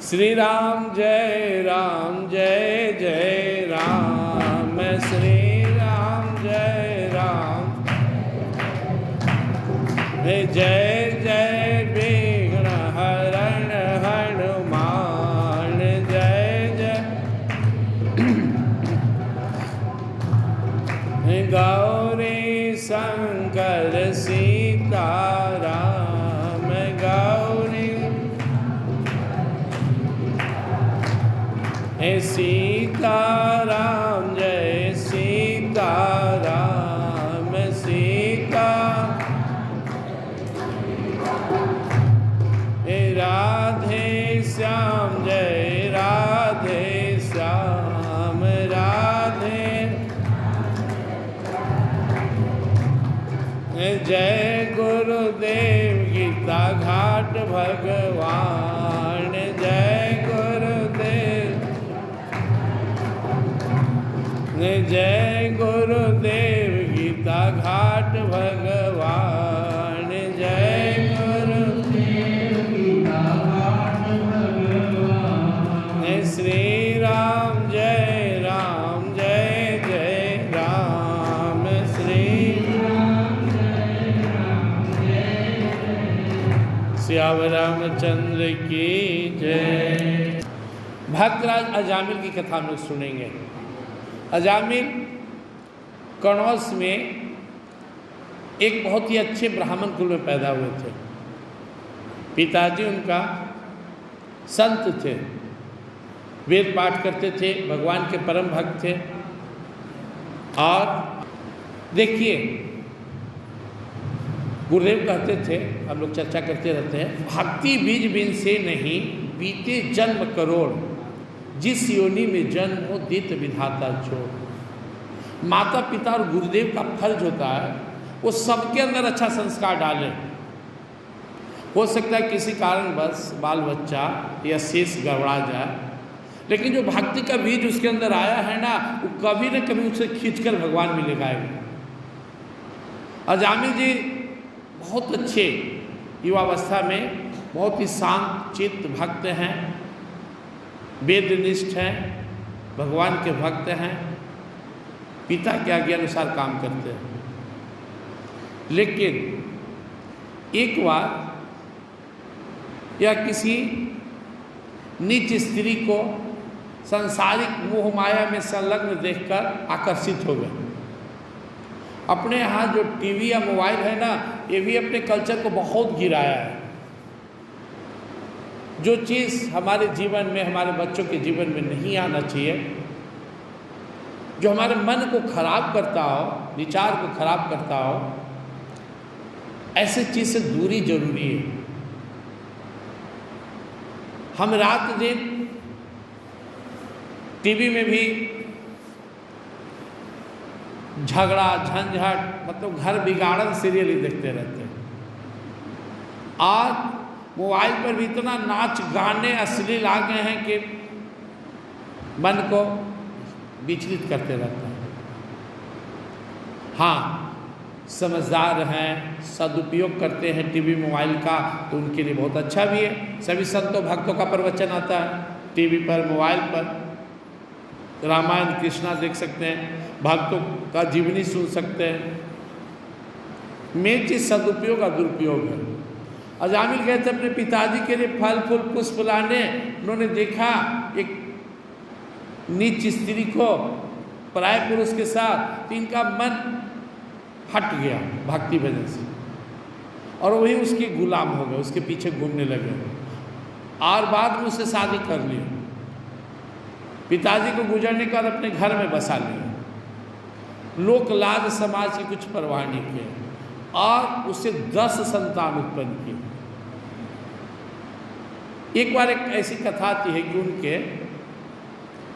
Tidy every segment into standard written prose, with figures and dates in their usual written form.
श्री राम जय जय राम, श्री राम जय राम, जय जय विघ्न हरण हनुमान, जय जय गौरी शंकर सीताराम, गौरी सीताराम जय सीताराम, सीता राधे श्याम जय राधे श्याम, राधे जय गुरुदेव गीता घाट भगवान, जय गुरुदेव, जय गुरुदेव गीता घाट भगवान, जय गुरुदेव गीता घाट भगवान, श्री राम जय जय राम, श्री राम जय श्याम रामचंद्र की जय। भक्तराज अजामिल की कथा हम लोग सुनेंगे। अजामिल कनौज में एक बहुत ही अच्छे ब्राह्मण कुल में पैदा हुए थे। पिताजी उनका संत थे, वेद पाठ करते थे, भगवान के परम भक्त थे। और देखिए, गुरुदेव कहते थे, हम लोग चर्चा करते रहते हैं, भक्ति बीज बिन से नहीं बीते जन्म करोड़, जिस योनि में जन्म हो देत विधाता छोड़। माता पिता और गुरुदेव का फर्ज होता है वो सबके अंदर अच्छा संस्कार डालें। हो सकता है किसी कारणवश बाल बच्चा या शेष गड़बड़ा जाए, लेकिन जो भक्ति का बीज उसके अंदर आया है ना, वो कभी न कभी उसे खींचकर भगवान में ले जाएगा। अजामिल जी बहुत अच्छे युवावस्था में बहुत ही शांत चित्त भक्त हैं, वेदनिष्ठ हैं, भगवान के भक्त हैं, पिता के आज्ञा अनुसार काम करते हैं। लेकिन एक बार या किसी नीच स्त्री को सांसारिक मोह माया में संलग्न देखकर आकर्षित हो गए। अपने यहाँ जो टीवी या मोबाइल है ना, ये भी अपने कल्चर को बहुत गिराया है। जो चीज़ हमारे जीवन में, हमारे बच्चों के जीवन में नहीं आना चाहिए, जो हमारे मन को खराब करता हो, विचार को खराब करता हो, ऐसे चीज़ से दूरी जरूरी है। हम रात दिन टीवी में भी झगड़ा झंझट, मतलब घर बिगाड़न सीरियल ही देखते रहते हैं। आज मोबाइल पर भी इतना नाच गाने अश्लील आ गए हैं कि मन को विचलित करते रहते हैं। हाँ, समझदार हैं, सदुपयोग करते हैं टीवी मोबाइल का, तो उनके लिए बहुत अच्छा भी है। सभी संतों भक्तों का प्रवचन आता है टीवी पर, मोबाइल पर, रामायण कृष्णा देख सकते हैं, भक्तों का जीवनी सुन सकते हैं। मेन चीज़ सदुपयोग और दुरुपयोग है। अजामिल गए थे अपने पिताजी के लिए फल फूल पुष्प लाने। उन्होंने देखा एक नीच स्त्री को पराय पुरुष के साथ, तो इनका मन हट गया भक्ति भजन से, और वही उसके गुलाम हो गए, उसके पीछे घूमने लगे, और बाद में उससे शादी कर ली। पिताजी को गुजरने के बाद अपने घर में बसा लिया। लोक लाज समाज की कुछ परवाह नहीं किया, और उससे 10 संतान उत्पन्न की। एक बार एक ऐसी कथा आती है कि उनके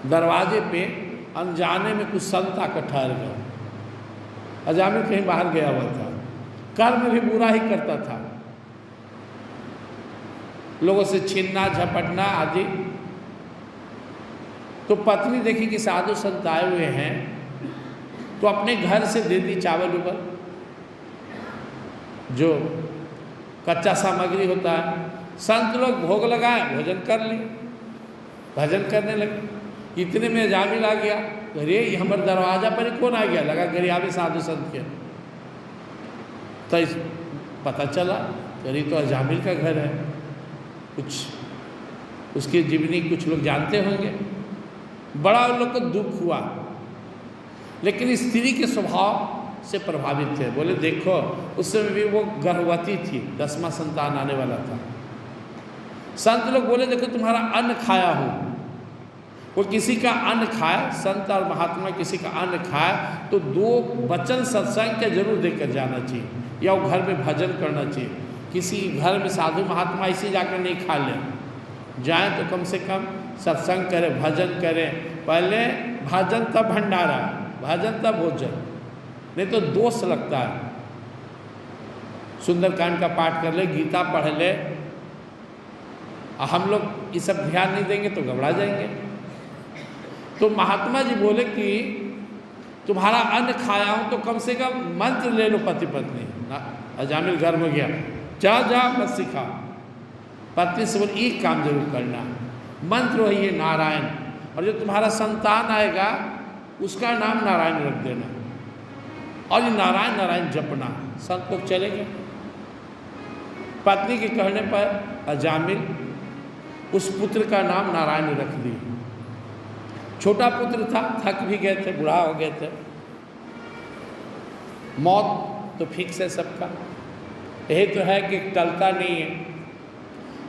दरवाजे पे अनजाने में कुछ संत आकर ठहर गए। अजामिल कहीं बाहर गया हुआ था, कर्म भी बुरा ही करता था, लोगों से छीनना झपटना आदि। तो पत्नी देखी कि साधु संत आए हुए हैं, तो अपने घर से दे दी चावल उबल, जो कच्चा सामग्री होता है। संत लोग भोग लगाए, भोजन कर लिए। भजन करने लगे। इतने में अजामिल आ गया, अरे हमारे दरवाजा पर ही कौन आ गया, लगा गरियाबे साधु संत के। तो पता चला अरे तो अजामिल का घर है, कुछ उसकी जीवनी कुछ लोग जानते होंगे। बड़ा उन लोग को दुख हुआ, लेकिन स्त्री के स्वभाव से प्रभावित थे। बोले देखो उस समय भी वो गर्भवती थी, 10वां संतान आने वाला था। संत लोग बोले देखो तुम्हारा अन्न खाया हूँ, वो किसी का अन्न खाए, संत और महात्मा किसी का अन्न खाए तो 2 वचन सत्संग के जरूर देकर जाना चाहिए, या वो घर में भजन करना चाहिए। किसी घर में साधु महात्मा ऐसे जाकर नहीं खा ले, जाएं तो कम से कम सत्संग करें, भजन करें। पहले भजन तब भंडारा, भजन तब भोजन, नहीं तो दोष लगता है। सुंदरकांड का पाठ कर ले, गीता पढ़ ले, हम लोग ये सब ध्यान नहीं देंगे तो घबरा जाएंगे। तो महात्मा जी बोले कि तुम्हारा अन्न खाया हूँ तो कम से कम मंत्र ले लो पति पत्नी। अजामिल घर में गया, जा मत सिखा, पत्नी से बोले एक काम जरूर करना, मंत्र वही है नारायण, और जो तुम्हारा संतान आएगा उसका नाम नारायण रख देना, और ये नारायण नारायण जपना। संत लोग चले गए। पत्नी के कहने पर अजामिल उस पुत्र का नाम नारायण रख दिया। छोटा पुत्र था, थक भी गए थे, बूढ़ा हो गए थे, मौत तो फिक्स है सबका, यही तो है कि टलता नहीं है।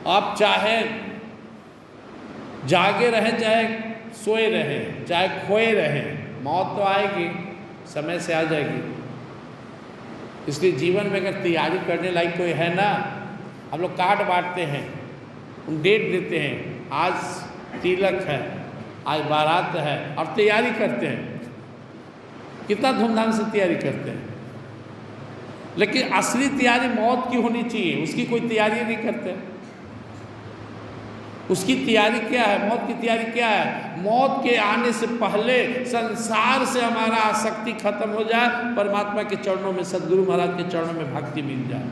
आप चाहे जागे रहें, चाहे सोए रहें, चाहे खोए रहें, मौत तो आएगी, समय से आ जाएगी। इसलिए जीवन में अगर तैयारी करने लायक कोई है ना, हम लोग कार्ड बांटते हैं, डेट देते हैं, आज तिलक है, आज बारात है, और तैयारी करते हैं, कितना धूमधाम से तैयारी करते हैं। लेकिन असली तैयारी मौत की होनी चाहिए, उसकी कोई तैयारी नहीं करते। उसकी तैयारी क्या है? मौत की तैयारी क्या है? मौत के आने से पहले संसार से हमारा आसक्ति खत्म हो जाए, परमात्मा के चरणों में, सदगुरु महाराज के चरणों में भक्ति मिल जाए,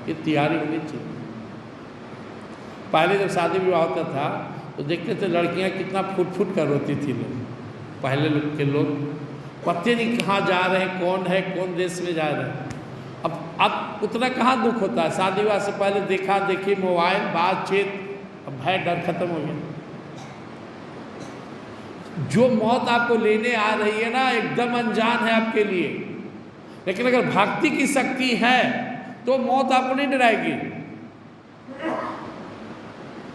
ये तैयारी होनी चाहिए। पहले जब शादी विवाह होता था तो देखते थे लड़कियां कितना फुट फुट कर रोती थी। लोग पहले लोग के लोग पता नहीं कहाँ जा रहे हैं, कौन है, कौन देश में जा रहे हैं। अब उतना कहाँ दुख होता है। शादी विवाह से पहले देखा देखी, मोबाइल, बातचीत, अब भय डर खत्म हो गया। जो मौत आपको लेने आ रही है ना, एकदम अनजान है आपके लिए, लेकिन अगर भक्ति की शक्ति है तो मौत आपको नहीं डराएगी,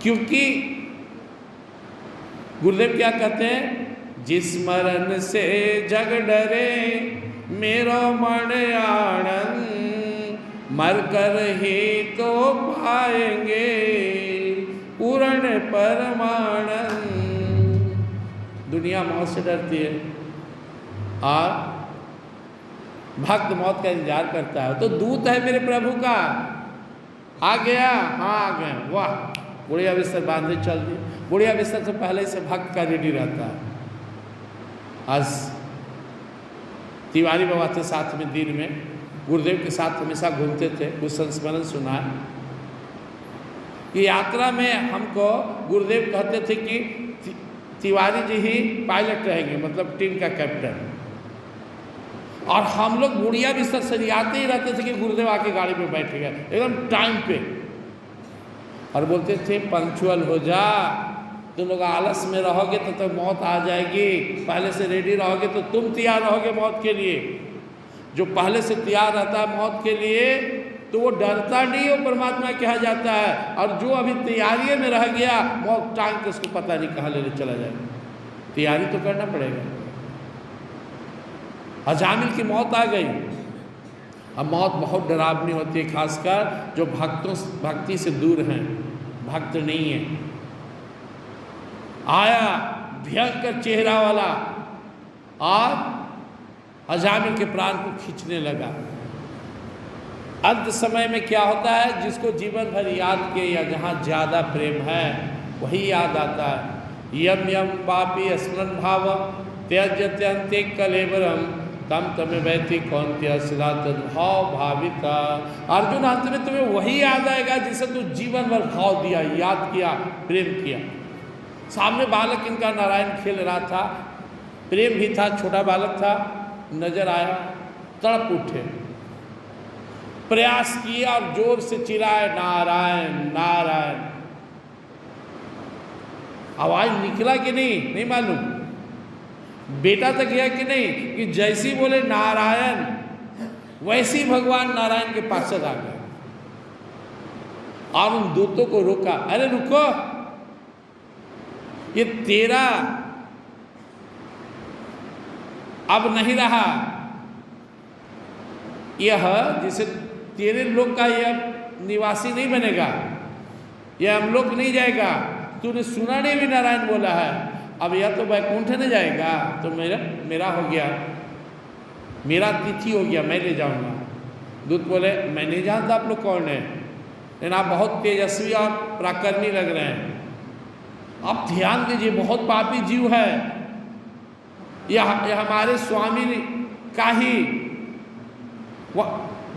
क्योंकि गुरुदेव क्या कहते हैं? जिस मरण से जग डरे मेरो मन आनंद, मर कर ही तो पाएंगे पूर्ण परमानंद। दुनिया मौत से डरती है और भक्त मौत का इंतजार करता है। तो दूत है मेरे प्रभु का, आ गया, हाँ आ गए, वाह, बुढ़िया बिस्तर बांधे चल दी। बुढ़िया बिस्तर से पहले से भक्त का रेडी रहता है। आज तिवारी बाबा थे साथ में, दिन में गुरुदेव के साथ हमेशा घूमते थे, कुछ संस्मरण सुना है। ये यात्रा में हमको गुरुदेव कहते थे कि तिवारी जी ही पायलट रहेंगे, मतलब टीम का कैप्टन, और हम लोग बुढ़िया बिस्तर सरियाते ही रहते थे कि गुरुदेव आके गाड़ी में बैठ गए एकदम टाइम पे, और बोलते थे पंक्चुअल हो जा, तुम लोग आलस में रहोगे तो मौत आ जाएगी, पहले से रेडी रहोगे तो तुम तैयार रहोगे मौत के लिए। जो पहले से तैयार रहता है मौत के लिए तो वो डरता नहीं, वो परमात्मा कहा जाता है। और जो अभी तैयारी में रह गया, मौत टांग के उसको पता नहीं कहाँ लेने चला जाएगा। तैयारी तो करना पड़ेगा। अजामिल की मौत आ गई। अब मौत बहुत डरावनी होती है, खासकर जो भक्ति से दूर हैं, भक्त नहीं है। आया भयंकर चेहरा वाला और अजामिल के प्राण को खींचने लगा। अंत समय में क्या होता है? जिसको जीवन भर याद किए या जहाँ ज़्यादा प्रेम है वही याद आता है। यम यम पापी स्मरण भाव त्यजत्यंते कलेवरम तम तमें वैति कौन्त्य सदा तद्भाव भाविता। अर्जुन, अंत में तुम्हें वही याद आएगा जिसे तू जीवन भर भाव दिया, याद किया, प्रेम किया। सामने बालक इनका नारायण खेल रहा था, प्रेम भी था, छोटा बालक था, नजर आया, तड़प उठे, प्रयास किया और जोर से चिल्लाए नारायण नारायण। आवाज निकला कि नहीं मालूम, बेटा तक गया कि नहीं, कि जैसी बोले नारायण वैसी भगवान नारायण के पास आ गए और उन दूतों को रोका, अरे रुको, ये तेरा अब नहीं रहा, यह जिसे तेरे लोक का यह निवासी नहीं बनेगा, यह हम लोग नहीं जाएगा, तूने सुना नहीं भी नारायण बोला है, अब यह तो वैकुंठ नहीं जाएगा, तो मेरा हो गया, मेरा तिथि हो गया, मैं ले जाऊंगा। दूत बोले मैं नहीं जानता आप लोग कौन है, लेकिन आप बहुत तेजस्वी और पराक्रमी लग रहे हैं, आप ध्यान दीजिए, बहुत पापी जीव है, यह हमारे स्वामी का ही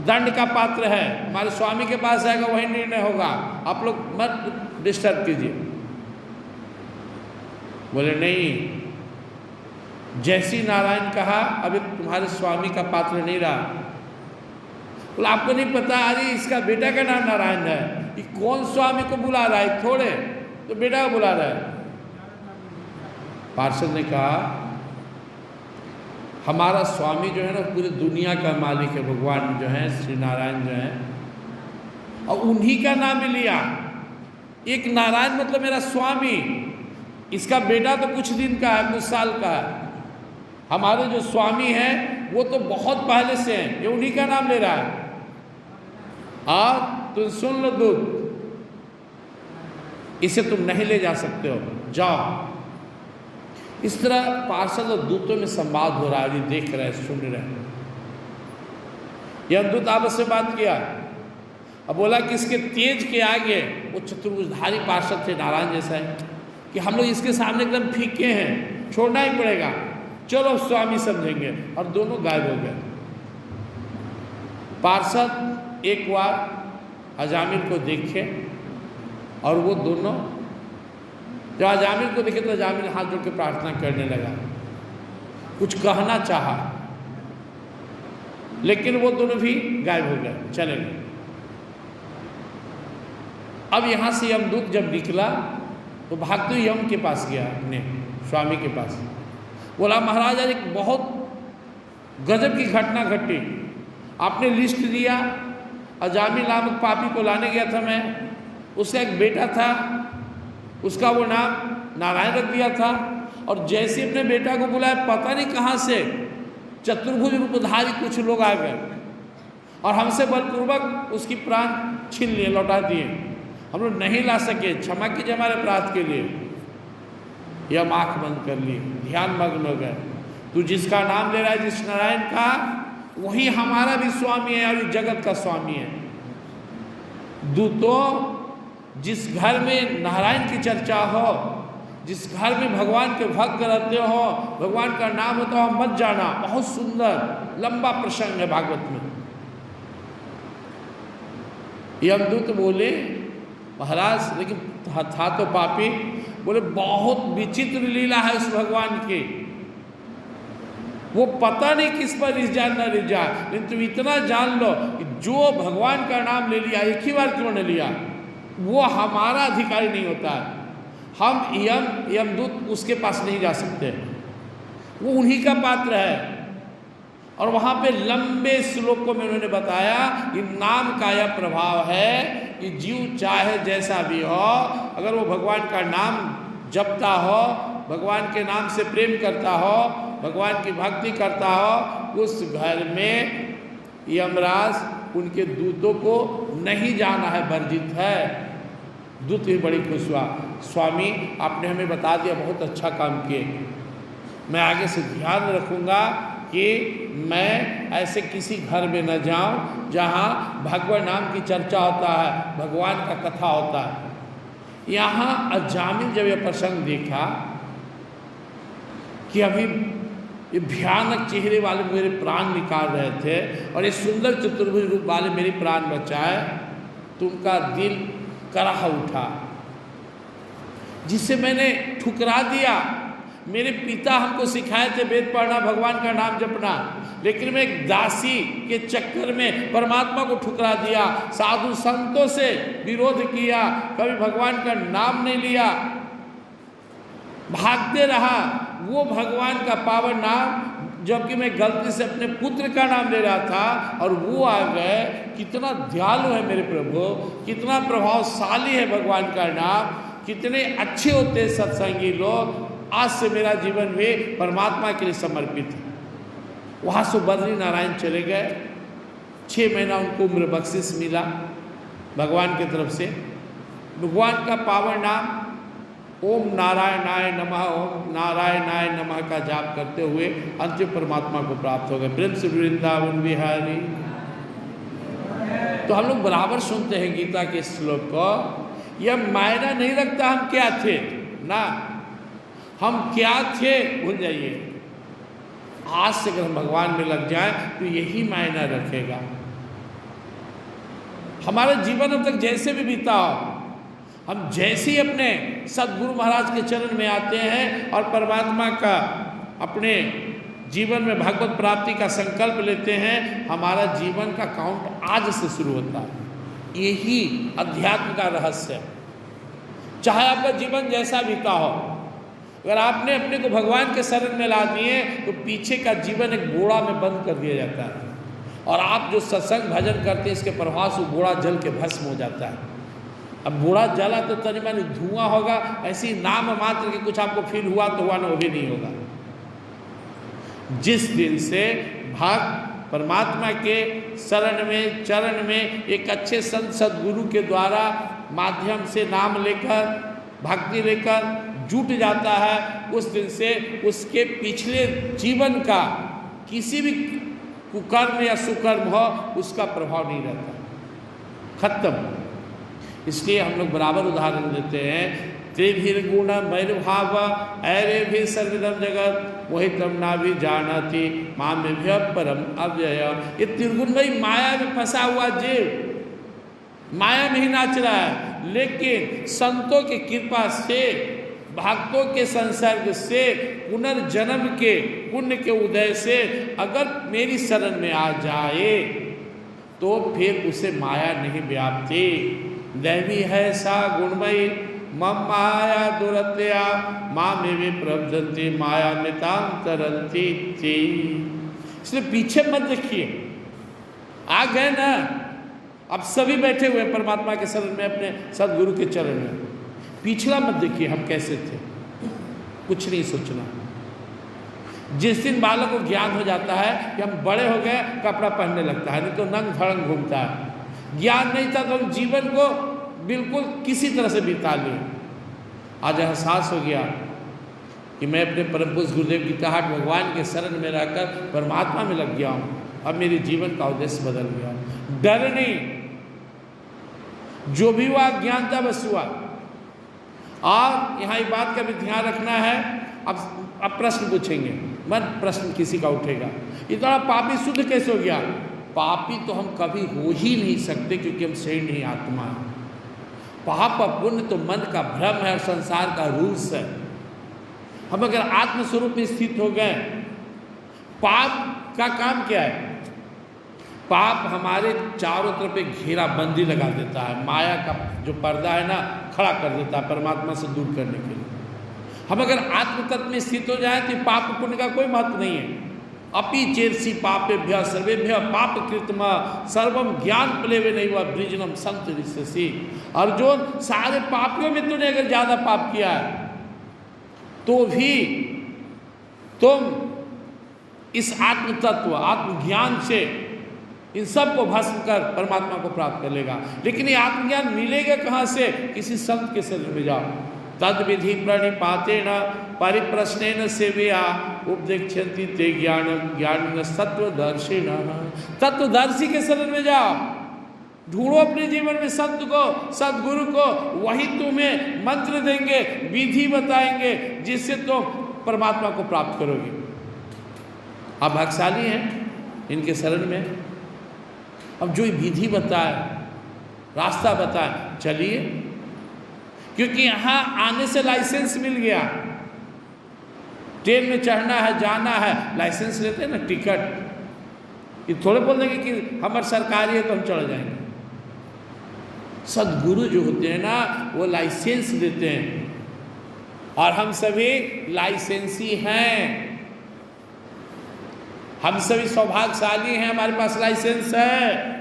दंड का पात्र है, हमारे स्वामी के पास आएगा वही निर्णय होगा, आप लोग मत डिस्टर्ब कीजिए। बोले नहीं, जैसी नारायण कहा अभी तुम्हारे स्वामी का पात्र नहीं रहा। बोला आपको नहीं पता, अरे इसका बेटा का नाम नारायण है, कि कौन स्वामी को बुला रहा है, थोड़े तो बेटा को बुला रहा है। पार्षद ने कहा हमारा स्वामी जो है ना पूरी दुनिया का मालिक है, भगवान जो है श्री नारायण जो है, और उन्हीं का नाम ही लिया, एक नारायण मतलब मेरा स्वामी, इसका बेटा तो कुछ दिन का है, कुछ साल का है, हमारे जो स्वामी हैं वो तो बहुत पहले से हैं, ये उन्हीं का नाम ले रहा है। और तुम सुन लो दूत, इसे तुम नहीं ले जा सकते हो, जाओ। इस तरह पार्षद और दूतों में संवाद हो रहा है, देख रहे हैं, सुन रहे हैं। यह दूत आपस से बात किया, अब बोला कि इसके तेज के आगे, वो चतुर्भुजधारी पार्षद थे, नारायण जैसा है, कि हम लोग इसके सामने एकदम फीके हैं, छोड़ना ही पड़ेगा, चलो स्वामी समझेंगे, और दोनों गायब हो गए। पार्षद एक बार अजामिल को देखे, और वो दोनों जब अजामिल को देखे तो अजामिल हाथ जोड़ के प्रार्थना करने लगा, कुछ कहना चाहा, लेकिन वो दोनों भी गायब हो गए, चले गए। अब यहाँ से यमदूत जब निकला तो भागते यम के पास गया, अपने स्वामी के पास, बोला महाराज आज एक बहुत गजब की घटना घटी, आपने लिस्ट दिया, अजामिल नामक पापी को लाने गया था मैं, उसका एक बेटा था, उसका वो नाम नारायण रख दिया था, और जैसे अपने बेटा को बुलाया पता नहीं कहाँ से चतुर्भुज रूपधारी कुछ लोग आ गए और हमसे बलपूर्वक उसकी प्राण छीन लिए, लौटा दिए, हम लोग नहीं ला सके, क्षमा कीजिए हमारे अपराध के लिए। यह आँख बंद कर लिए, ध्यान मग्न हो गए, तू जिसका नाम ले रहा है जिस नारायण का, वही हमारा भी स्वामी है और जगत का स्वामी है। दूतों, जिस घर में नारायण की चर्चा हो, जिस घर में भगवान के भक्त रहते हो, भगवान का नाम होता हो, मत जाना, बहुत सुंदर लंबा प्रसंग है भागवत में। यमदूत बोले महाराज, लेकिन था तो पापी, बोले बहुत विचित्र लीला है उस भगवान की, वो पता नहीं किस पर रिझ जाए न रिझ जाए, लेकिन तुम इतना जान लो कि जो भगवान का नाम ले लिया, एक ही बार क्यों ने लिया, वो हमारा अधिकारी नहीं होता है, हम यमदूत उसके पास नहीं जा सकते, वो उन्हीं का पात्र है। और वहाँ पे लंबे श्लोकों में उन्होंने बताया कि नाम का यह प्रभाव है कि जीव चाहे जैसा भी हो, अगर वो भगवान का नाम जपता हो, भगवान के नाम से प्रेम करता हो, भगवान की भक्ति करता हो, उस घर में यमराज उनके दूतों को नहीं जाना है, वर्जित है। दूत भी बड़ी खुश हुआ, स्वामी आपने हमें बता दिया, बहुत अच्छा काम किए, मैं आगे से ध्यान रखूँगा कि मैं ऐसे किसी घर में न जाऊं जहां भगवान नाम की चर्चा होता है, भगवान का कथा होता है। यहाँ अजामिल जब यह प्रसंग देखा कि अभी ये भयानक चेहरे वाले मेरे प्राण निकाल रहे थे और ये सुंदर चतुर्भुज रूप वाले मेरे प्राण बचाए, तो उनका दिल कराह उठा। जिसे मैंने ठुकरा दिया। मेरे पिता हमको सिखाए थे वेद पढ़ना, भगवान का नाम जपना, लेकिन मैं एक दासी के चक्कर में परमात्मा को ठुकरा दिया, साधु संतों से विरोध किया, कभी भगवान का नाम नहीं लिया, भागते रहा। वो भगवान का पावन नाम, जबकि मैं गलती से अपने पुत्र का नाम ले रहा था और वो आ गए। कितना दयालु है मेरे प्रभु, कितना प्रभावशाली है भगवान का नाम, कितने अच्छे होते हैं सत्संगी लोग। आज से मेरा जीवन भी परमात्मा के लिए समर्पित है। वहाँ से बद्री नारायण चले गए। 6 महीना उनको उम्र बख्शिश मिला भगवान की तरफ से। भगवान का पावन नाम ओम नारायणाय नमः, ओम नारायणाय नमः का जाप करते हुए अंतिम परमात्मा को प्राप्त हो गए। प्रेम से वृंदावन बिहारी। तो हम लोग बराबर सुनते हैं गीता के श्लोक को। यह मायना नहीं रखता हम क्या थे ना, हम क्या थे भूल जाइए। आज से अगर हम भगवान में लग जाएं तो यही मायना रखेगा। हमारा जीवन अब तक जैसे भी बीता हो, हम जैसे ही अपने सदगुरु महाराज के चरण में आते हैं और परमात्मा का अपने जीवन में भगवत प्राप्ति का संकल्प लेते हैं, हमारा जीवन का काउंट आज से शुरू होता है। यही अध्यात्म का रहस्य है। चाहे आपका जीवन जैसा बीता हो, अगर आपने अपने को भगवान के शरण में ला दिए तो पीछे का जीवन एक बोड़ा में बंद कर दिया जाता है, और आप जो सत्संग भजन करते हैं इसके प्रभाव से बोड़ा जल के भस्म हो जाता है। अब बूढ़ा जला तो तनी मानी धुआं होगा, ऐसी नाम मात्र के कुछ आपको फील हुआ तो हुआ ना, वो भी नहीं होगा। जिस दिन से भक्त परमात्मा के शरण में चरण में एक अच्छे संत सदगुरु के द्वारा माध्यम से नाम लेकर भक्ति लेकर जुट जाता है, उस दिन से उसके पिछले जीवन का किसी भी कुकर्म या सुकर्म हो उसका प्रभाव नहीं रहता, खत्म। इसलिए हम लोग बराबर उदाहरण देते हैं। त्रिभिर्गुण मैर्भाव ऐरे भी सर्वदम जगत वही तम ना भी जाना थी माँ में भी परम अव्यय। ये त्रिगुणमयी माया में फंसा हुआ जीव माया में ही नाच रहा है, लेकिन संतों की कृपा से, भक्तों के संसर्ग से, पुनर्जन्म के पुण्य के उदय से अगर मेरी शरण में आ जाए तो फिर उसे माया नहीं व्यापती। दैवी है सा गुणमयी मम माया दुरत्या माँ में भी प्रबंधती माया में ताम तरंती थी। इसलिए पीछे मत देखिए, आ गए ना, अब सभी बैठे हुए परमात्मा के शरण में अपने सदगुरु के चरण में। पिछला मत देखिए हम कैसे थे, कुछ नहीं सोचना। जिस दिन बालक को ज्ञान हो जाता है कि हम बड़े हो गए, कपड़ा पहनने लगता है, नहीं तो नंग धड़ंग घूमता है। ज्ञान नहीं था तो हम जीवन को बिल्कुल किसी तरह से बिता लिए। आज एहसास हो गया कि मैं अपने परम पुरुष गुरुदेव की कहट भगवान के शरण में रहकर परमात्मा में लग गया हूँ। अब मेरे जीवन का उद्देश्य बदल गया। डर नहीं, जो भी हुआ ज्ञानता बस हुआ। और यहाँ एक बात का भी ध्यान रखना है। अब प्रश्न पूछेंगे, मन प्रश्न किसी का उठेगा, इतना पापी शुद्ध कैसे हो गया? पापी तो हम कभी हो ही नहीं सकते, क्योंकि हम शरीर नहीं आत्मा है। पाप और पुण्य तो मन का भ्रम है और संसार का रूल्स है। हम अगर आत्म स्वरूप में स्थित हो गए, पाप का काम क्या है? पाप हमारे चारों तरफ एक घेराबंदी लगा देता है, माया का जो पर्दा है ना खड़ा कर देता है परमात्मा से दूर करने के लिए। हम अगर आत्म तत्व में स्थित हो जाए तो पाप पुण्य का कोई महत्व नहीं है। अपि चेरसी पापेभ्य सर्वेभ्य पाप कृतम सर्वम ज्ञान प्लेवे नहीं हुआ ब्रिजनम संत ऋषि। अर्जुन, सारे पापियों में तूने अगर ज़्यादा पाप किया है तो भी तुम इस आत्म तत्व आत्मज्ञान से इन सब को भस्म कर परमात्मा को प्राप्त कर लेगा। लेकिन ये आत्मज्ञान मिलेगा कहाँ से? किसी संत के शरण में जाओ। तद विधि प्रणिपातेन परिप्रश्नेन सेवया उपदेक्षन्ति ते ज्ञानम ज्ञान तत्वदर्शिन। तत्वदर्शी के शरण में जाओ, ढूंढो अपने जीवन में संत को, सदगुरु को, वही तुम्हें मंत्र देंगे, विधि बताएंगे, जिससे तुम परमात्मा को प्राप्त करोगे। आप भाग्यशाली हैं इनके शरण में। अब जो विधि बताए, रास्ता बताए, चलिए। क्योंकि यहाँ आने से लाइसेंस मिल गया। ट्रेन में चढ़ना है, जाना है, लाइसेंस लेते हैं ना, टिकट। ये थोड़े बोल देंगे कि हमारे सरकारी है तो हम चढ़ जाएंगे। सदगुरु जो होते हैं ना, वो लाइसेंस देते हैं, और हम सभी लाइसेंसी हैं। हम सभी सौभाग्यशाली हैं, हमारे पास लाइसेंस है।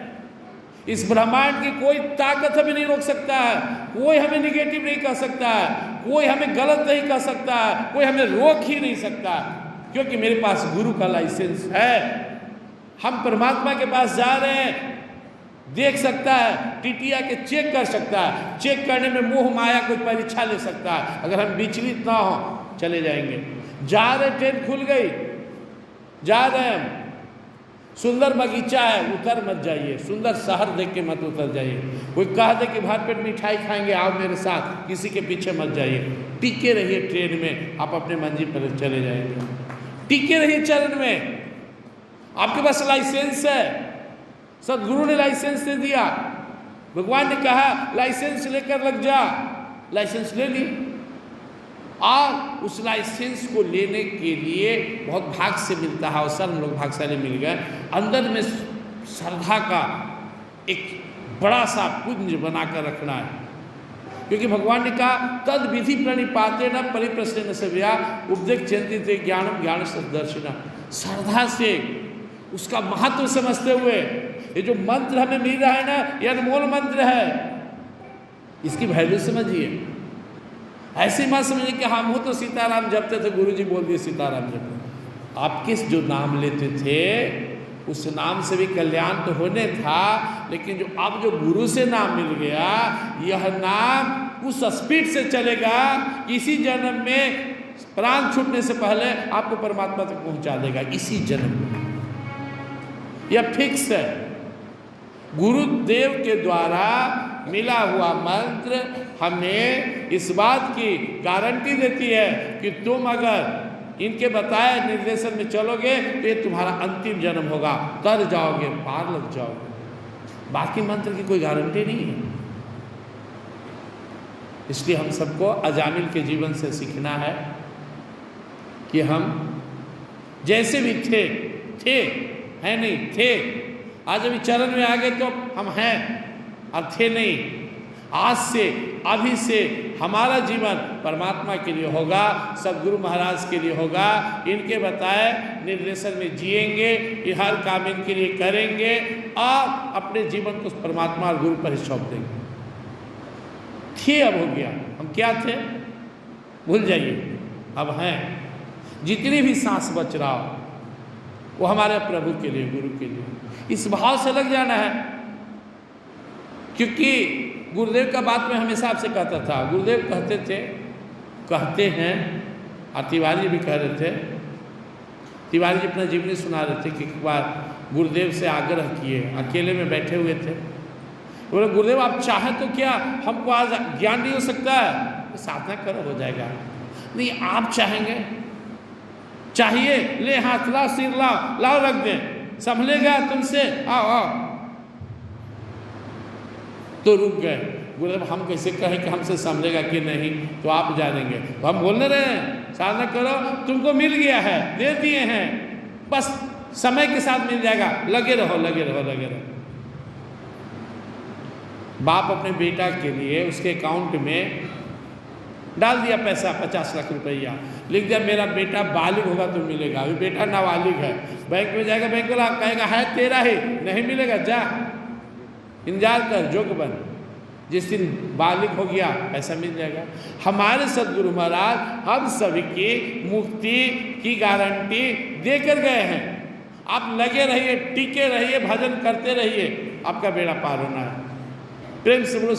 इस ब्रह्मांड की कोई ताकत हमें नहीं रोक सकता है, कोई हमें निगेटिव नहीं कह सकता है, कोई हमें गलत नहीं कह सकता है, कोई हमें रोक ही नहीं सकता, क्योंकि मेरे पास गुरु का लाइसेंस है। हम परमात्मा के पास जा रहे हैं, देख सकता है, टीटिया के चेक कर सकता है। चेक करने में मोह माया कोई परीक्षा ले सकता है। अगर हम विचलित ना हो, चले जाएंगे। जा रहे, ट्रेन खुल गई, जा रहे हैं, सुंदर बगीचा है, उतर मत जाइए। सुंदर शहर देख के मत उतर जाइए। कोई कह दे कि भर पेट मिठाई खाएंगे, आओ मेरे साथ, किसी के पीछे मत जाइए। टिके रहिए ट्रेन में, आप अपने मंजिल पर चले जाएंगे। टिके रहिए चरण में, आपके पास लाइसेंस है। सदगुरु ने लाइसेंस दे दिया। भगवान ने कहा लाइसेंस लेकर लग जा, लाइसेंस ले ली। और उस लाइसेंस को लेने के लिए बहुत भाग से मिलता है अवसर, हम लोग भाग्यशाली मिल गए। अंदर में श्रद्धा का एक बड़ा सा पुंज बनाकर रखना है, क्योंकि भगवान ने कहा तद विधि प्रणिपाते न परिप्रश्न सेव्या उपदेश चिंतित ज्ञानम ज्ञान दर्शना। श्रद्धा से उसका महत्व समझते हुए, ये जो मंत्र हमें मिल रहा है ना, ये अनमोल मंत्र है, इसकी वैल्यू समझिए। ऐसे मत समझिए कि हम हो तो सीताराम जपते थे, गुरुजी बोल दिए सीताराम जपते। आप किस जो नाम लेते थे, उस नाम से भी कल्याण तो होने था, लेकिन जो अब जो गुरु से नाम मिल गया, यह नाम उस स्पीड से चलेगा, इसी जन्म में प्राण छूटने से पहले आपको परमात्मा तक पहुंचा देगा, इसी जन्म में। यह फिक्स है। गुरुदेव के द्वारा मिला हुआ मंत्र हमें इस बात की गारंटी देती है कि तुम अगर इनके बताए निर्देशन में चलोगे तो ये तुम्हारा अंतिम जन्म होगा, तर जाओगे, पार लग जाओगे। बाकी मंत्र की कोई गारंटी नहीं है। इसलिए हम सबको अजामिल के जीवन से सीखना है कि हम जैसे भी थे हैं नहीं थे, आज अभी चरण में आ गए तो हम हैं और थे नहीं। आज से, अभी से हमारा जीवन परमात्मा के लिए होगा, सदगुरु महाराज के लिए होगा। इनके बताए निर्देशन में जिएंगे, ये हर काम इनके लिए करेंगे और अपने जीवन को परमात्मा और गुरु पर ही सौंप देंगे। थे, अब हो गया। हम क्या थे भूल जाइए, अब हैं। जितनी भी सांस बच रहा हो वो हमारे प्रभु के लिए, गुरु के लिए, इस भाव से लग जाना है। क्योंकि गुरुदेव का बात मैं हमेशा आपसे कहता था, गुरुदेव कहते हैं, और तिवारी जी भी कह रहे थे। तिवारी जी अपना जीवनी सुना रहे थे कि एक बार गुरुदेव से आग्रह किए, अकेले में बैठे हुए थे। बोले गुरुदेव आप चाहें तो क्या हमको आज ज्ञान नहीं हो सकता है? साधना करो, हो जाएगा। नहीं, आप चाहेंगे, चाहिए, ले हाथ लाओ, सिर लाओ, लाओ रख दें, संभलेगा तुमसे, आओ आओ। तो रुक गए। गुरुदेव हम कैसे कहें कि हमसे संभलेगा कि नहीं, तो आप जानेंगे। तो हम बोलने रहे हैं साधना करो, तुमको मिल गया है, दे दिए हैं, बस समय के साथ मिल जाएगा, लगे रहो लगे रहो लगे रहो। बाप अपने बेटा के लिए उसके अकाउंट में डाल दिया पैसा, 50 लाख रुपया, लिख दिया मेरा बेटा बालिग होगा तो मिलेगा। अभी बेटा नाबालिग है, बैंक में जाएगा, बैंक वाला कहेगा है तेरा ही, नहीं मिलेगा, जा इंतजार कर, जोग बन, जिस दिन बालिग हो गया पैसा मिल जाएगा। हमारे सदगुरु महाराज हम सभी की मुक्ति की गारंटी देकर गए हैं। आप लगे रहिए, टिके रहिए, भजन करते रहिए, आपका बेड़ा पार होना है। प्रेम से बोलो।